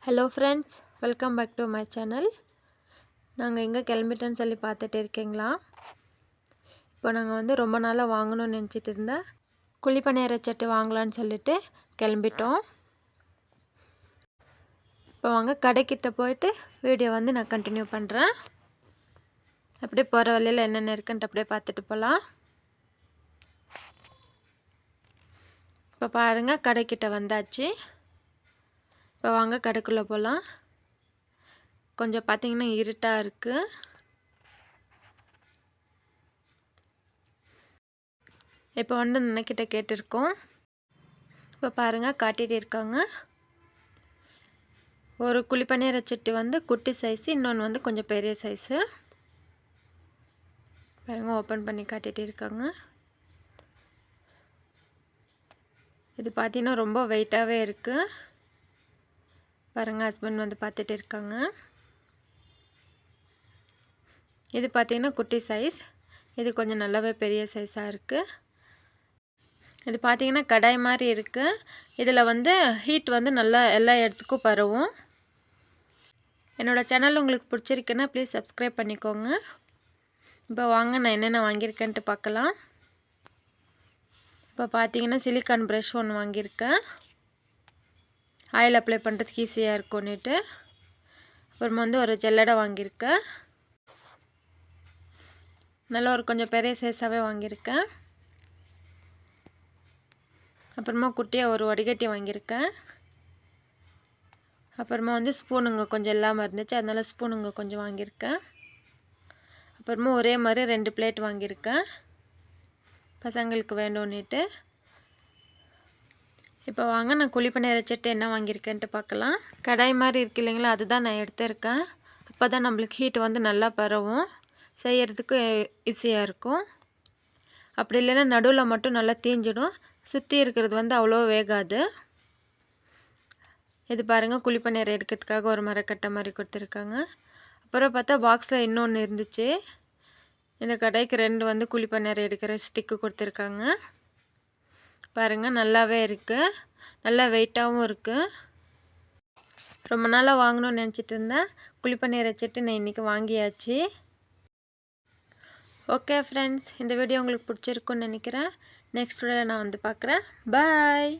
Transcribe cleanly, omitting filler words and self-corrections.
Hello friends, welcome back to my channel. நாங்கள் எங்கே கிளம்பிட்டோன்னு சொல்லி பார்த்துட்டு இருக்கீங்களா? இப்போ நாங்கள் ரொம்ப நாளாக வாங்கணும்னு நினச்சிட்டு இருந்தேன் குழிப்பணியார சட்டி வாங்கலான்னு சொல்லிட்டு கிளம்பிட்டோம். இப்போ வாங்க கடைக்கிட்ட போயிட்டு வீடியோ நான் கண்டினியூ பண்ணுறேன். அப்படியே போகிற வழியில் என்னென்ன இருக்குன்ட்டு அப்படியே பார்த்துட்டு போகலாம். இப்போ பாருங்கள், கடைக்கிட்ட வந்தாச்சு. இப்போ வாங்க கடைக்குள்ளே போகலாம். கொஞ்சம் பார்த்தீங்கன்னா இருட்டாக இருக்குது. இப்போ அண்ணக்கிட்ட கேட்டிருக்கோம். இப்போ பாருங்கள் காட்டிகிட்டு இருக்காங்க. ஒரு குழிப்பணியார சட்டி குட்டி சைஸு, இன்னொன்று கொஞ்சம் பெரிய சைஸு. பாருங்கள், ஓப்பன் பண்ணி காட்டிகிட்டு இருக்காங்க. இது பார்த்தீங்கன்னா ரொம்ப வெயிட்டாகவே இருக்குது. பாருங்கள், ஹஸ்பண்ட் பார்த்துட்டு இருக்காங்க. இது பார்த்தீங்கன்னா குட்டி சைஸ், இது கொஞ்சம் நல்லாவே பெரிய சைஸாக இருக்குது. இது பார்த்தீங்கன்னா கடாய் மாதிரி இருக்குது. இதில் ஹீட் நல்லா எல்லா இடத்துக்கும் பரவும். என்னோடய சேனல் உங்களுக்கு பிடிச்சிருக்குன்னா ப்ளீஸ் சப்ஸ்கிரைப் பண்ணிக்கோங்க. இப்போ வாங்க நான் என்னென்ன வாங்கியிருக்கேன்ட்டு பார்க்கலாம். இப்போ பார்த்தீங்கன்னா சிலிக்கான் ப்ரஷ் ஒன்று வாங்கியிருக்கேன், ஆயில் அப்ளை பண்ணுறதுக்கு ஈஸியாக இருக்கும்னுட்டு. அப்புறமா ஒரு ஜல்லடை வாங்கியிருக்கேன், நல்லா கொஞ்சம் பெரிய சைஸாகவே வாங்கியிருக்கேன். அப்புறமா குட்டியாக ஒரு வடிகட்டி வாங்கியிருக்கேன். அப்புறமா ஸ்பூனுங்க கொஞ்சம் இல்லாமல் இருந்துச்சு, அதனால ஸ்பூனுங்க கொஞ்சம் வாங்கியிருக்கேன். அப்புறமா ஒரே மாதிரி 2 பிளேட் வாங்கியிருக்கேன், பசங்களுக்கு வேண்டும்னுட்டு. இப்போ வாங்க நான் குழிப்பணியார சட்டி என்ன வாங்கியிருக்கேன்ட்டு பார்க்கலாம். கடாய் மாதிரி இருக்கு இல்லைங்களா, அதுதான் நான் எடுத்திருக்கேன். அப்போ தான் நம்மளுக்கு ஹீட் நல்லா பரவும், செய்கிறதுக்கு ஈஸியாக இருக்கும். அப்படி இல்லைன்னா நடுவில் மட்டும் நல்லா தீஞ்சிடும், சுற்றி இருக்கிறது அவ்வளோ வேகாது. இது பாருங்கள், குழிப்பணியாரம் எடுக்கிறதுக்காக ஒரு மரக்கட்டை மாதிரி கொடுத்துருக்காங்க. அப்புறம் பார்த்தா பாக்ஸில் இன்னொன்று இருந்துச்சு. இந்த கடைக்கு 2 குழிப்பணியாரம் எடுக்கிற ஸ்டிக்கு கொடுத்துருக்காங்க. பாருங்கள், நல்லாவே இருக்குது, நல்லா வெயிட்டாகவும் இருக்குது. ரொம்ப நாளாக வாங்கணும்னு நினச்சிட்டு இருந்தேன் குழிப்பணியார சட்டி, நான் இன்றைக்கி வாங்கியாச்சு. ஓகே ஃப்ரெண்ட்ஸ், இந்த வீடியோ உங்களுக்கு பிடிச்சிருக்குன்னு நினைக்கிறேன். நெக்ஸ்ட் வீடியோவில் நான் பார்க்குறேன். பாய்.